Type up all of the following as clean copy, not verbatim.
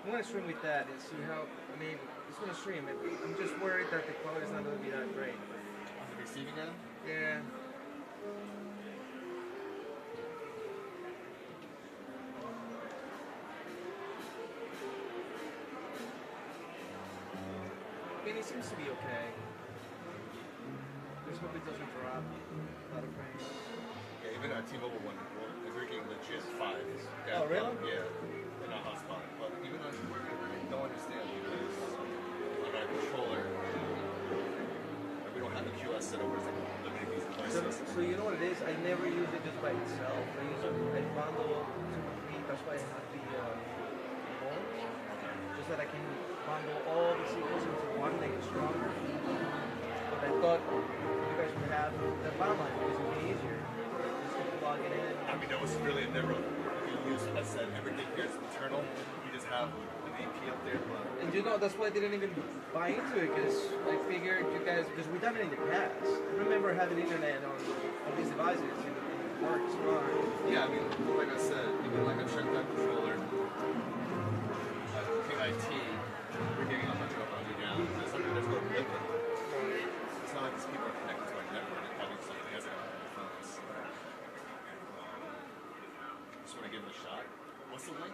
I'm gonna stream with that and see how. I mean, it's gonna stream. I'm just worried that the quality is not gonna be that great. On the receiving end? Yeah. I mean, it seems to be okay. Just hope it doesn't drop a lot of frames. Yeah, even our T-Mobile one, is working legit 5. Yeah, Oh, really? Yeah, in our hotspot. But even on, I don't understand because on our controller, we don't have the QS set up where it's like limiting these devices. So you know what it is? I never use it just by itself. I bundle 2 or 3. That's why I have the phone. Just that I can bundle all the sequels into one, make it stronger. But I thought you guys would have the bottom line because it would be easier. Just to plug it in. I mean, that was really never used. I said everything here is internal. We just have an AP up there, but. And you know, that's why I didn't even buy into it because I figured you guys, because we've done it in the past. I remember having internet on these devices and it works fine. Yeah, I mean, like I said, even like a check that controller, KIT, we're getting 100 down. There's no limit. It's not like these people are connected to our network and having something else on their phones. Just want to give it a shot. What's the link?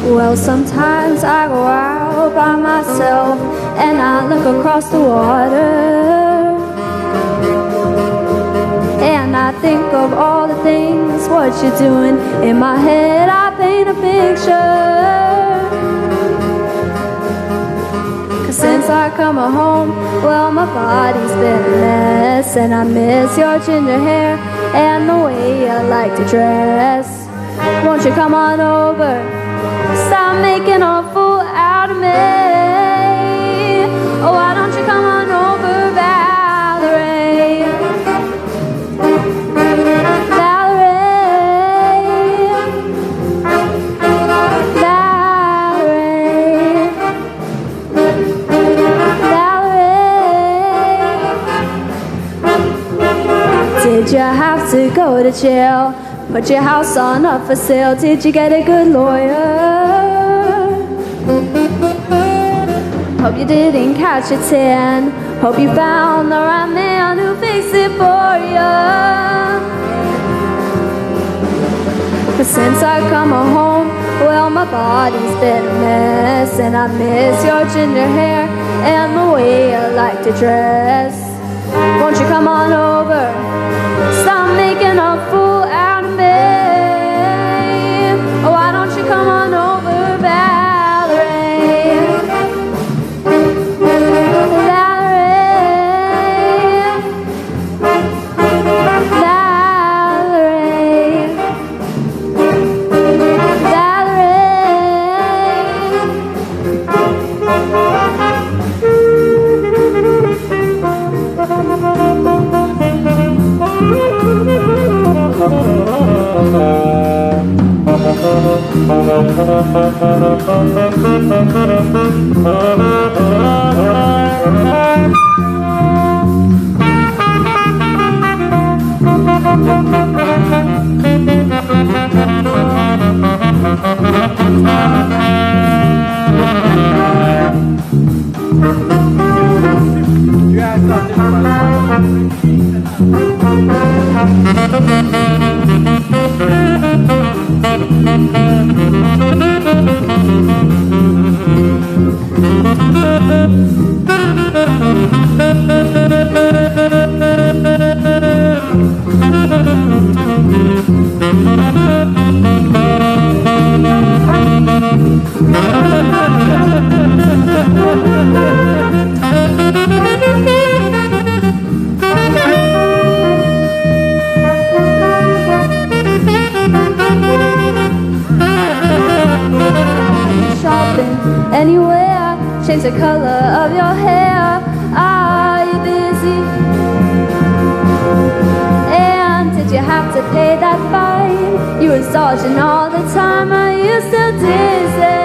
Well, sometimes I go out by myself and I look across the water, and I think of all the things what you're doing. In my head I paint a picture, 'cause since I come home, well, my body's been a mess, and I miss your ginger hair and the way you like to dress. Won't you come on over? Stop making a fool out of me. Oh, why don't you come on over, Valerie? Valerie, Valerie, Valerie. Did you have to go to jail? Put your house on up for sale? Did you get a good lawyer? Hope you didn't catch a tan. Hope you found the right man who fixed it for you. 'Cause since I come home, well, my body's been a mess, and I miss your ginger hair and the way you like to dress. Won't you come on over? Stop making a fool out of me. Oh, why don't you come on over, Valerie? Valerie, Valerie, You guys thought this was Anywhere, change the color of your hair. Are you busy? And did you have to pay that fine? You were dodging all the time. Are you still dizzy?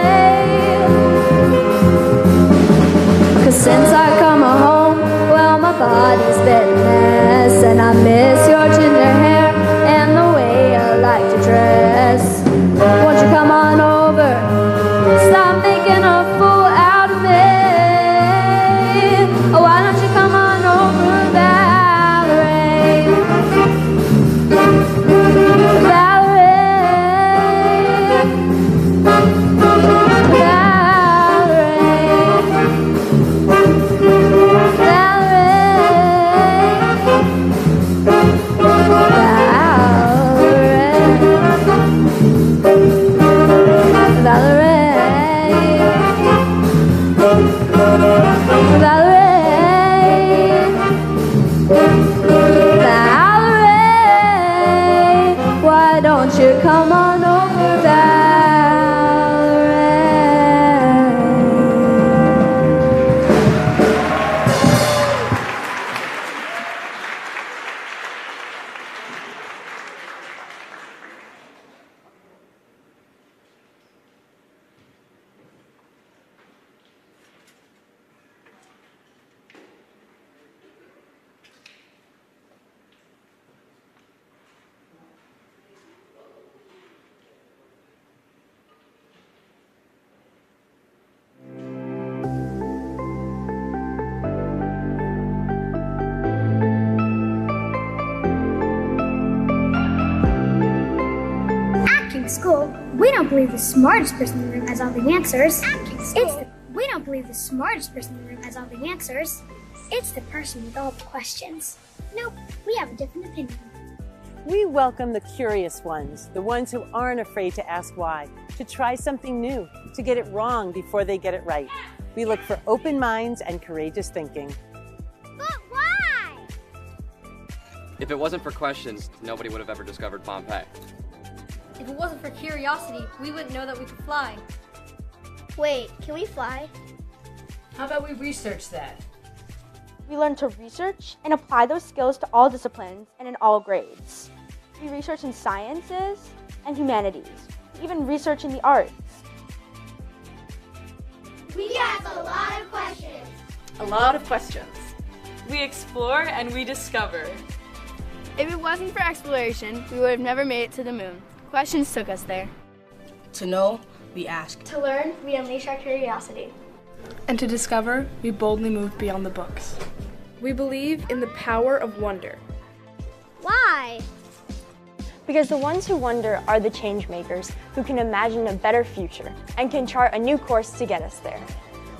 'Cause since I come home, well, my body's been a mess, and I miss your ginger hair and the way I like to dress. Won't you come on over? Stop making a fool out of me. Oh, why don't you come on over, Valerie? Valerie. Why don't you come on over, Valerie? School, we don't believe the smartest person in the room has all the answers. We don't believe the smartest person in the room has all the answers. It's the person with all the questions. Nope, we have a different opinion. We welcome the curious ones, the ones who aren't afraid to ask why, to try something new, to get it wrong before they get it right. We look for open minds and courageous thinking. But why? If it wasn't for questions, nobody would have ever discovered Pompeii. If it wasn't for curiosity, we wouldn't know that we could fly. Wait, can we fly? How about we research that? We learn to research and apply those skills to all disciplines and in all grades. We research in sciences and humanities, even research in the arts. We ask a lot of questions. A lot of questions. We explore and we discover. If it wasn't for exploration, we would have never made it to the moon. Questions took us there. To know, we ask. To learn, we unleash our curiosity. And to discover, we boldly move beyond the books. We believe in the power of wonder. Why? Because the ones who wonder are the change makers who can imagine a better future and can chart a new course to get us there.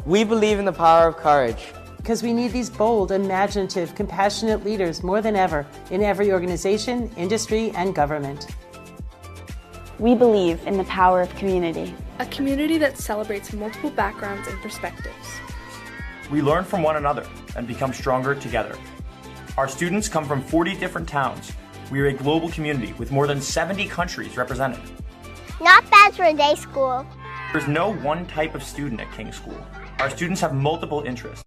We believe in the power of courage. Because we need these bold, imaginative, compassionate leaders more than ever in every organization, industry, and government. We believe in the power of community. A community that celebrates multiple backgrounds and perspectives. We learn from one another and become stronger together. Our students come from 40 different towns. We are a global community with more than 70 countries represented. Not bad for a day school. There's no one type of student at King School. Our students have multiple interests.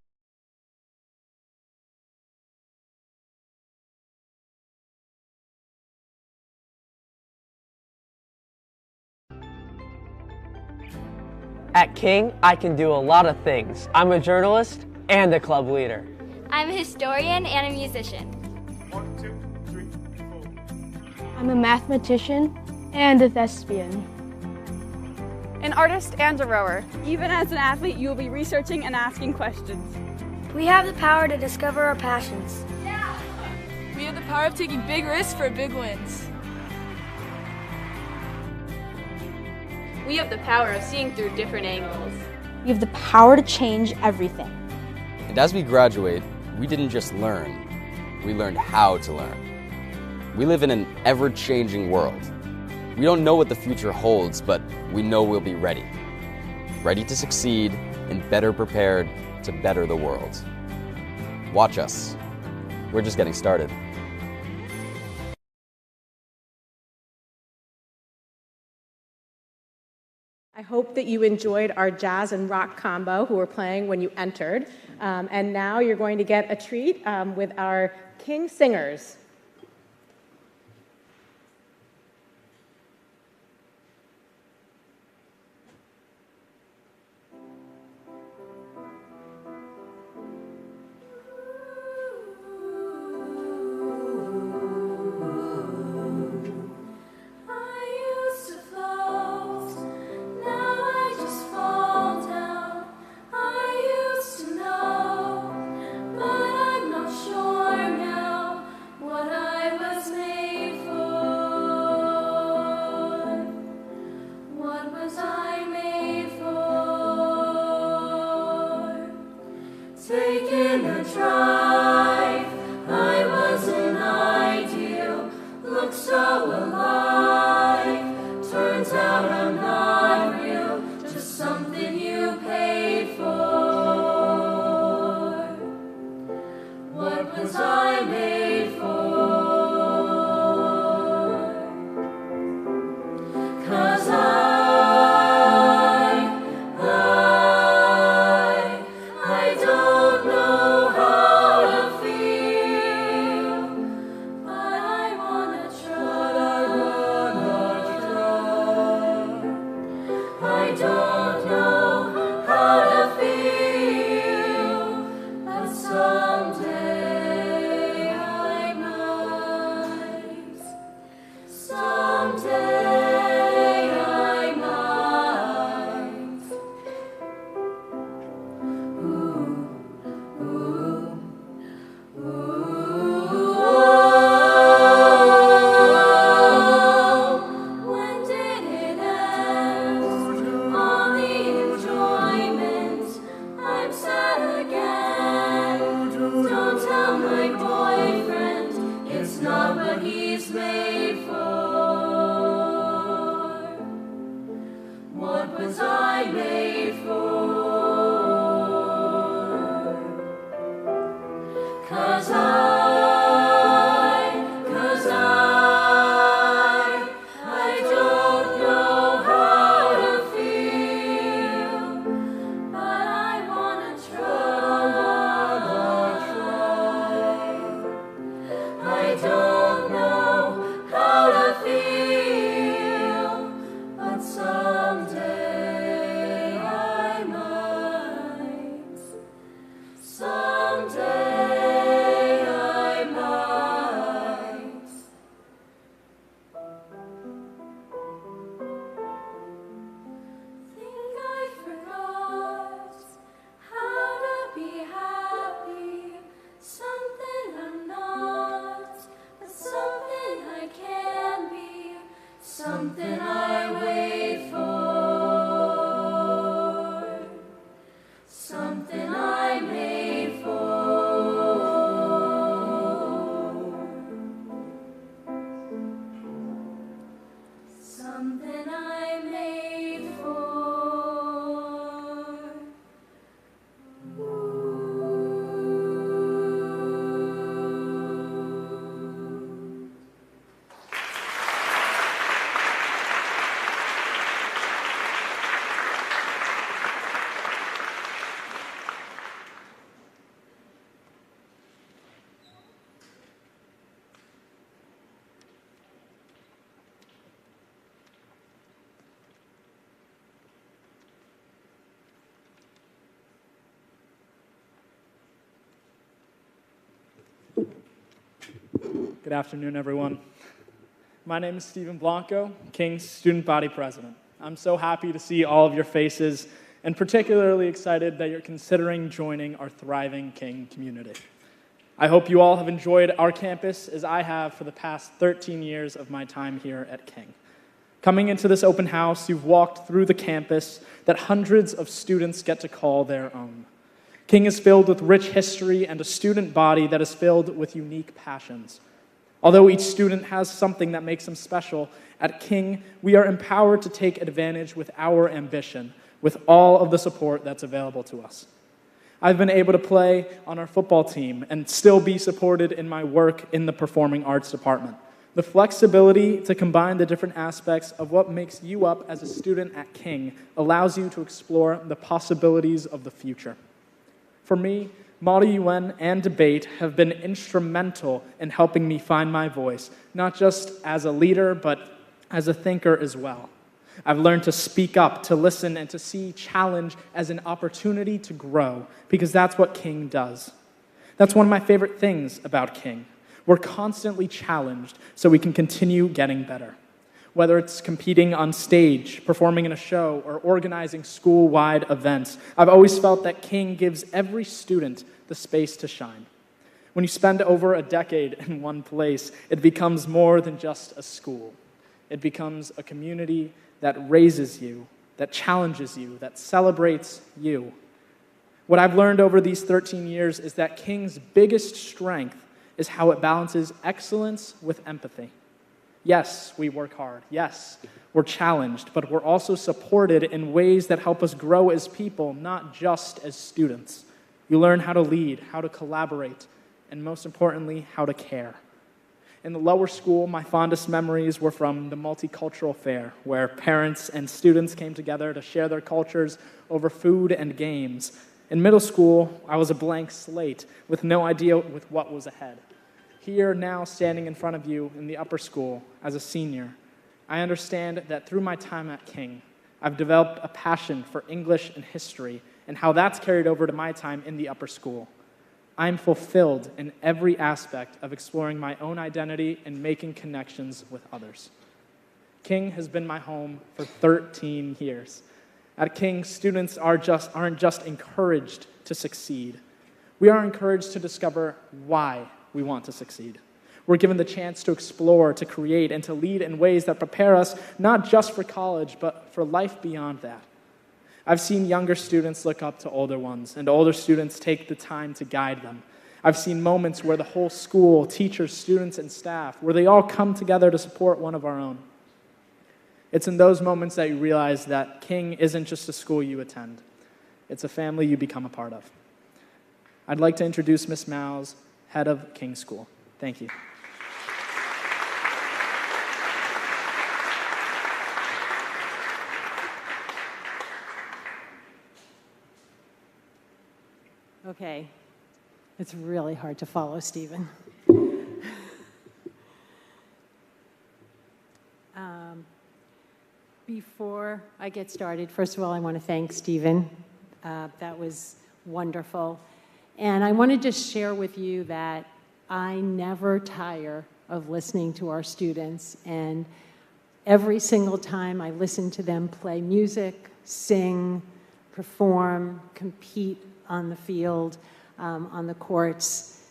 At King, I can do a lot of things. I'm a journalist and a club leader. I'm a historian and a musician. 1, 2, 3, 4. I'm a mathematician and a thespian. An artist and a rower. Even as an athlete, you will be researching and asking questions. We have the power to discover our passions. We have the power of taking big risks for big wins. We have the power of seeing through different angles. We have the power to change everything. And as we graduate, we didn't just learn, we learned how to learn. We live in an ever-changing world. We don't know what the future holds, but we know we'll be ready. Ready to succeed and better prepared to better the world. Watch us. We're just getting started. I hope that you enjoyed our jazz and rock combo who were playing when you entered. And now you're going to get a treat with our King Singers. Taking a drive, I was an ideal, looked so alive. Turns out I'm not real, just something you paid for. What was I made for? 'Cause I don't know how to feel, but I wanna try. I don't know how to feel, but someday I might. Someday I might. When did it end? All the enjoyment, I'm sad again. Don't tell my boyfriend, it's not what he's made for. What was I made for? 'Cause I don't know how to feel, but I wanna try. I don't know how to feel, but someday I might. Someday I might. Think I forgot how to be happy. Something I'm not, but something I can be. Something I wait for. Something I made for. Something I made for. Good afternoon, everyone. My name is Stephen Blanco, King's Student Body President. I'm so happy to see all of your faces, and particularly excited that you're considering joining our thriving King community. I hope you all have enjoyed our campus as I have for the past 13 years of my time here at King. Coming into this open house, you've walked through the campus that hundreds of students get to call their own. King is filled with rich history and a student body that is filled with unique passions. Although each student has something that makes them special, at King, we are empowered to take advantage with our ambition, with all of the support that's available to us. I've been able to play on our football team and still be supported in my work in the performing arts department. The flexibility to combine the different aspects of what makes you up as a student at King allows you to explore the possibilities of the future. For me, Model UN and debate have been instrumental in helping me find my voice, not just as a leader, but as a thinker as well. I've learned to speak up, to listen, and to see challenge as an opportunity to grow, because that's what King does. That's one of my favorite things about King. We're constantly challenged so we can continue getting better. Whether it's competing on stage, performing in a show, or organizing school-wide events, I've always felt that King gives every student the space to shine. When you spend over a decade in one place, it becomes more than just a school. It becomes a community that raises you, that challenges you, that celebrates you. What I've learned over these 13 years is that King's biggest strength is how it balances excellence with empathy. Yes, we work hard. Yes, we're challenged, but we're also supported in ways that help us grow as people, not just as students. You learn how to lead, how to collaborate, and most importantly, how to care. In the lower school, my fondest memories were from the multicultural fair, where parents and students came together to share their cultures over food and games. In middle school, I was a blank slate with no idea with what was ahead. Here, now, standing in front of you in the upper school as a senior, I understand that through my time at King, I've developed a passion for English and history and how that's carried over to my time in the upper school. I'm fulfilled in every aspect of exploring my own identity and making connections with others. King has been my home for 13 years. At King, students aren't just encouraged to succeed. We are encouraged to discover why we want to succeed. We're given the chance to explore, to create, and to lead in ways that prepare us not just for college, but for life beyond that. I've seen younger students look up to older ones, and older students take the time to guide them. I've seen moments where the whole school, teachers, students, and staff, where they all come together to support one of our own. It's in those moments that you realize that King isn't just a school you attend. It's a family you become a part of. I'd like to introduce Ms. Mouse, head of King School. Thank you. Okay, it's really hard to follow, Stephen. Before I get started, first of all, I want to thank Stephen. That was wonderful. And I want to just share with you that I never tire of listening to our students. And every single time I listen to them play music, sing, perform, compete on the field, on the courts,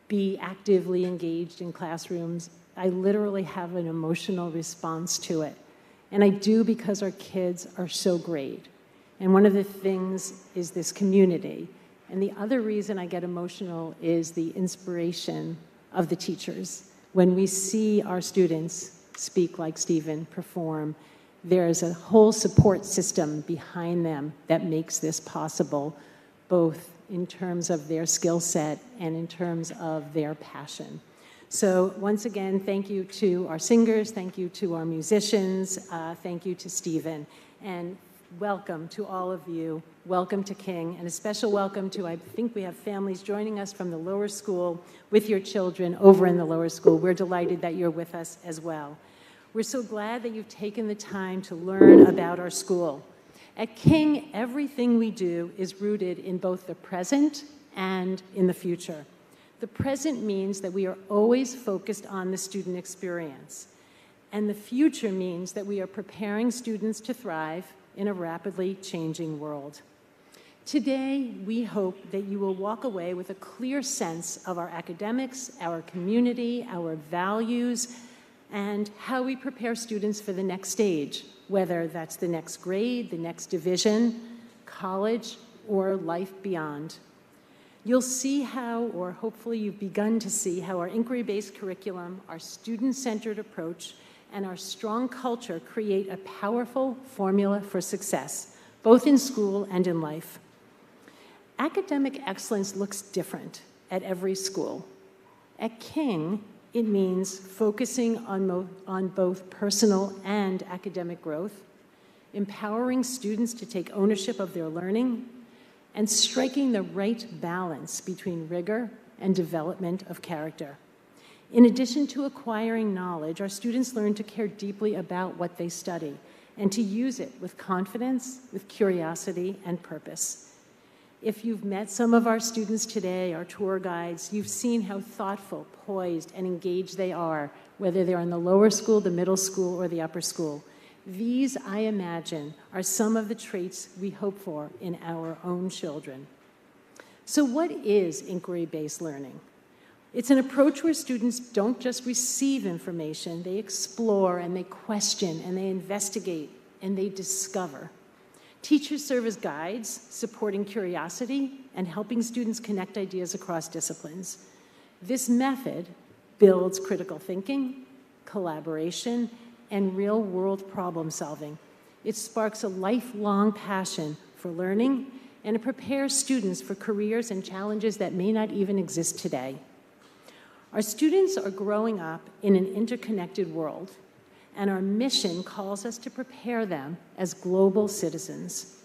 be actively engaged in classrooms, I literally have an emotional response to it. And I do because our kids are so great. And one of the things is this community. And the other reason I get emotional is the inspiration of the teachers. When we see our students speak like Stephen, perform, there's a whole support system behind them that makes this possible, both in terms of their skill set and in terms of their passion. So once again, thank you to our singers, thank you to our musicians, thank you to Stephen, and welcome to all of you. Welcome to King, and a special welcome to, I think we have families joining us from the lower school with your children over in the lower school. We're delighted that you're with us as well. We're so glad that you've taken the time to learn about our school. At King, everything we do is rooted in both the present and in the future. The present means that we are always focused on the student experience. And the future means that we are preparing students to thrive in a rapidly changing world. Today, we hope that you will walk away with a clear sense of our academics, our community, our values, and how we prepare students for the next stage, whether that's the next grade, the next division, college, or life beyond. You'll see how, or hopefully you've begun to see, how our inquiry-based curriculum, our student-centered approach, and our strong culture create a powerful formula for success, both in school and in life. Academic excellence looks different at every school. At King, it means focusing on both personal and academic growth, empowering students to take ownership of their learning, and striking the right balance between rigor and development of character. In addition to acquiring knowledge, our students learn to care deeply about what they study and to use it with confidence, with curiosity, and purpose. If you've met some of our students today, our tour guides, you've seen how thoughtful, poised, and engaged they are, whether they're in the lower school, the middle school, or the upper school. These, I imagine, are some of the traits we hope for in our own children. So what is inquiry-based learning? It's an approach where students don't just receive information, they explore and they question and they investigate and they discover. Teachers serve as guides, supporting curiosity and helping students connect ideas across disciplines. This method builds critical thinking, collaboration, and real-world problem solving. It sparks a lifelong passion for learning, and it prepares students for careers and challenges that may not even exist today. Our students are growing up in an interconnected world, and our mission calls us to prepare them as global citizens.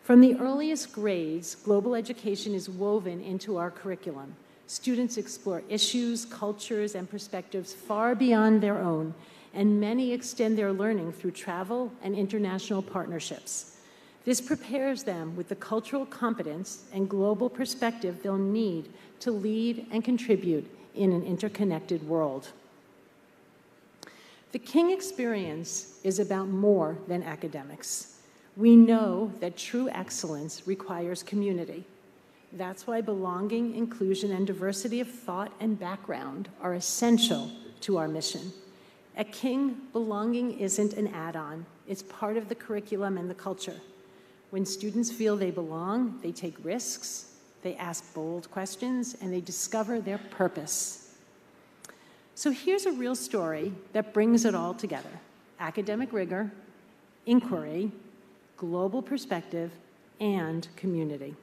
From the earliest grades, global education is woven into our curriculum. Students explore issues, cultures, and perspectives far beyond their own, and many extend their learning through travel and international partnerships. This prepares them with the cultural competence and global perspective they'll need to lead and contribute in an interconnected world. The King experience is about more than academics. We know that true excellence requires community. That's why belonging, inclusion, and diversity of thought and background are essential to our mission. At King, belonging isn't an add-on. It's part of the curriculum and the culture. When students feel they belong, they take risks, they ask bold questions, and they discover their purpose. So here's a real story that brings it all together: academic rigor, inquiry, global perspective, and community.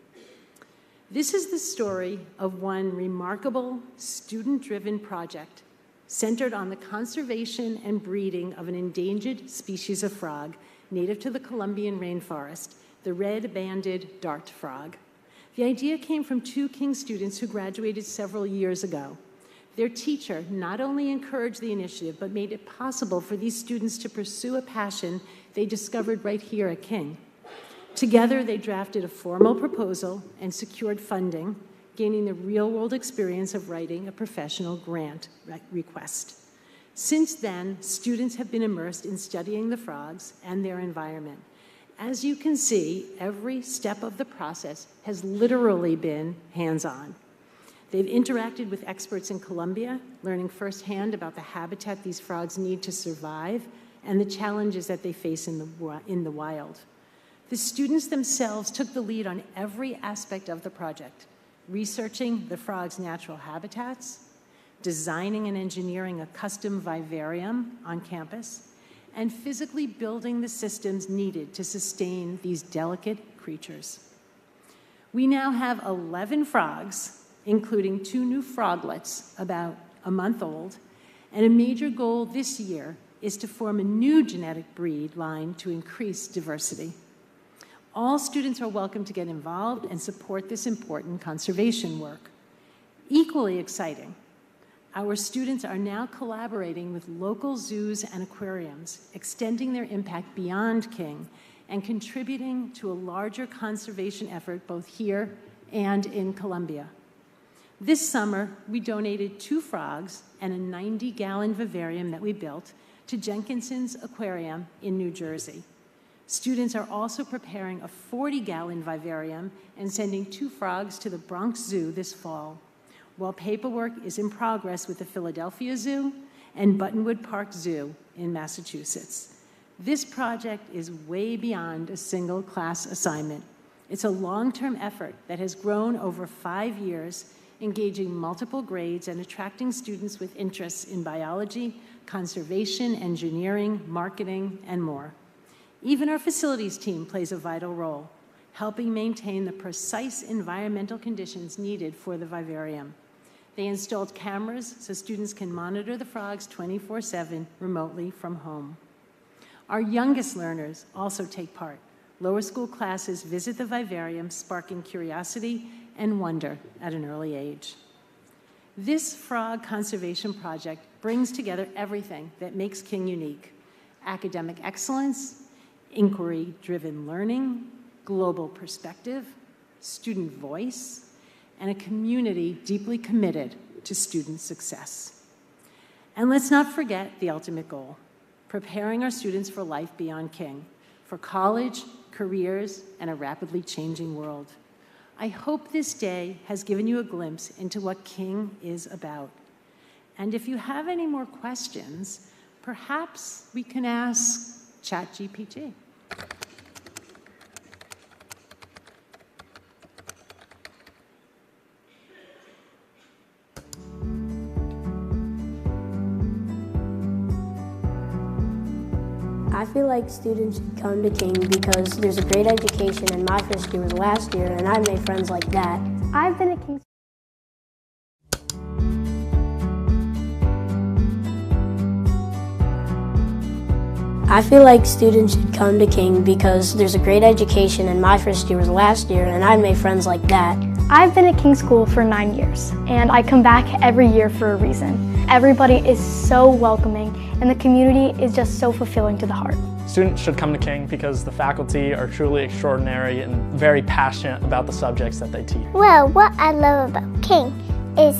This is the story of one remarkable student-driven project centered on the conservation and breeding of an endangered species of frog native to the Colombian rainforest, the red-banded dart frog. The idea came from two King students who graduated several years ago. Their teacher not only encouraged the initiative, but made it possible for these students to pursue a passion they discovered right here at King. Together, they drafted a formal proposal and secured funding, gaining the real-world experience of writing a professional grant request. Since then, students have been immersed in studying the frogs and their environment. As you can see, every step of the process has literally been hands-on. They've interacted with experts in Colombia, learning firsthand about the habitat these frogs need to survive and the challenges that they face in the wild. The students themselves took the lead on every aspect of the project, researching the frog's natural habitats, designing and engineering a custom vivarium on campus, and physically building the systems needed to sustain these delicate creatures. We now have 11 frogs, including 2 new froglets about a month old, and a major goal this year is to form a new genetic breed line to increase diversity. All students are welcome to get involved and support this important conservation work. Equally exciting, our students are now collaborating with local zoos and aquariums, extending their impact beyond King and contributing to a larger conservation effort both here and in Colombia. This summer, we donated 2 frogs and a 90-gallon vivarium that we built to Jenkinson's Aquarium in New Jersey. Students are also preparing a 40-gallon vivarium and sending 2 frogs to the Bronx Zoo this fall, while paperwork is in progress with the Philadelphia Zoo and Buttonwood Park Zoo in Massachusetts. This project is way beyond a single class assignment. It's a long-term effort that has grown over 5 years, engaging multiple grades and attracting students with interests in biology, conservation, engineering, marketing, and more. Even our facilities team plays a vital role, helping maintain the precise environmental conditions needed for the vivarium. They installed cameras so students can monitor the frogs 24/7 remotely from home. Our youngest learners also take part. Lower school classes visit the vivarium, sparking curiosity and wonder at an early age. This frog conservation project brings together everything that makes King unique: academic excellence, inquiry-driven learning, global perspective, student voice, and a community deeply committed to student success. And let's not forget the ultimate goal: preparing our students for life beyond King, for college, careers, and a rapidly changing world. I hope this day has given you a glimpse into what King is about. And if you have any more questions, perhaps we can ask ChatGPT. I feel like students should come to King because there's a great education, and my first year was last year, and I made friends like that. I've been at King. I feel like students should come to King because there's a great education, and my first year was last year, and I made friends like that. I've been at King School for 9 years, and I come back every year for a reason. Everybody is so welcoming, and the community is just so fulfilling to the heart. Students should come to King because the faculty are truly extraordinary and very passionate about the subjects that they teach. Well, what I love about King is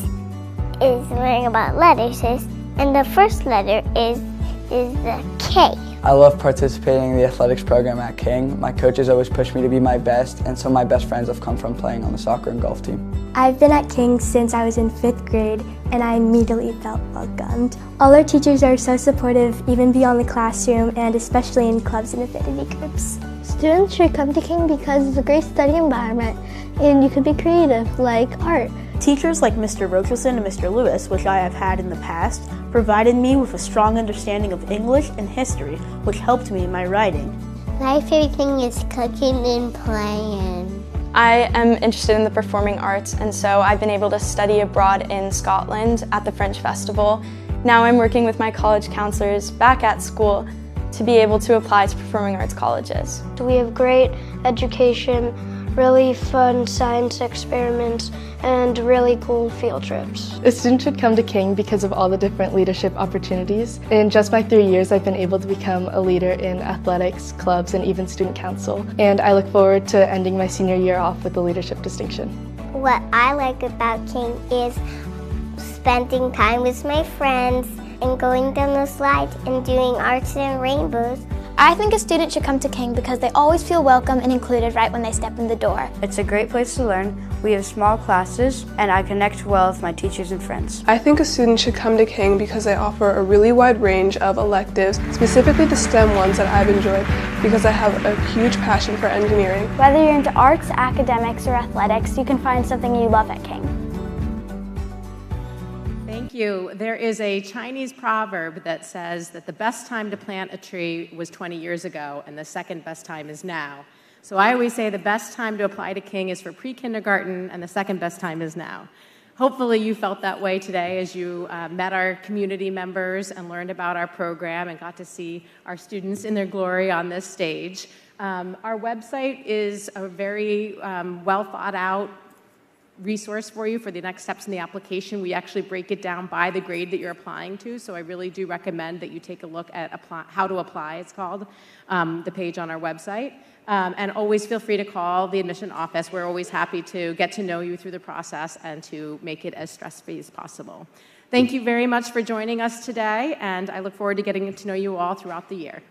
learning about letters, and the first letter is the K. I love participating in the athletics program at King. My coaches always push me to be my best, and some of my best friends have come from playing on the soccer and golf team. I've been at King since I was in 5th grade, and I immediately felt welcomed. All our teachers are so supportive, even beyond the classroom, and especially in clubs and affinity groups. Students should come to King because it's a great study environment, and you can be creative, like art. Teachers like Mr. Rocherson and Mr. Lewis, which I have had in the past, provided me with a strong understanding of English and history, which helped me in my writing. My favorite thing is cooking and playing. I am interested in the performing arts, and so I've been able to study abroad in Scotland at the Fringe Festival. Now I'm working with my college counselors back at school to be able to apply to performing arts colleges. We have great education, really fun science experiments, and really cool field trips. A student should come to King because of all the different leadership opportunities. In just my 3 years, I've been able to become a leader in athletics, clubs, and even student council. And I look forward to ending my senior year off with a leadership distinction. What I like about King is spending time with my friends and going down the slides and doing arts and rainbows. I think a student should come to King because they always feel welcome and included right when they step in the door. It's a great place to learn. We have small classes, and I connect well with my teachers and friends. I think a student should come to King because they offer a really wide range of electives, specifically the STEM ones that I've enjoyed because I have a huge passion for engineering. Whether you're into arts, academics, or athletics, you can find something you love at King. Thank you. There is a Chinese proverb that says that the best time to plant a tree was 20 years ago, and the second best time is now. So I always say the best time to apply to King is for pre-kindergarten, and the second best time is now. Hopefully you felt that way today as you met our community members and learned about our program and got to see our students in their glory on this stage. Our website is a very well thought out resource for you for the next steps in the application. We actually break it down by the grade that you're applying to, so I really do recommend that you take a look at how to apply, it's called, the page on our website. And always feel free to call the admission office. We're always happy to get to know you through the process and to make it as stress-free as possible. Thank you very much for joining us today, and I look forward to getting to know you all throughout the year.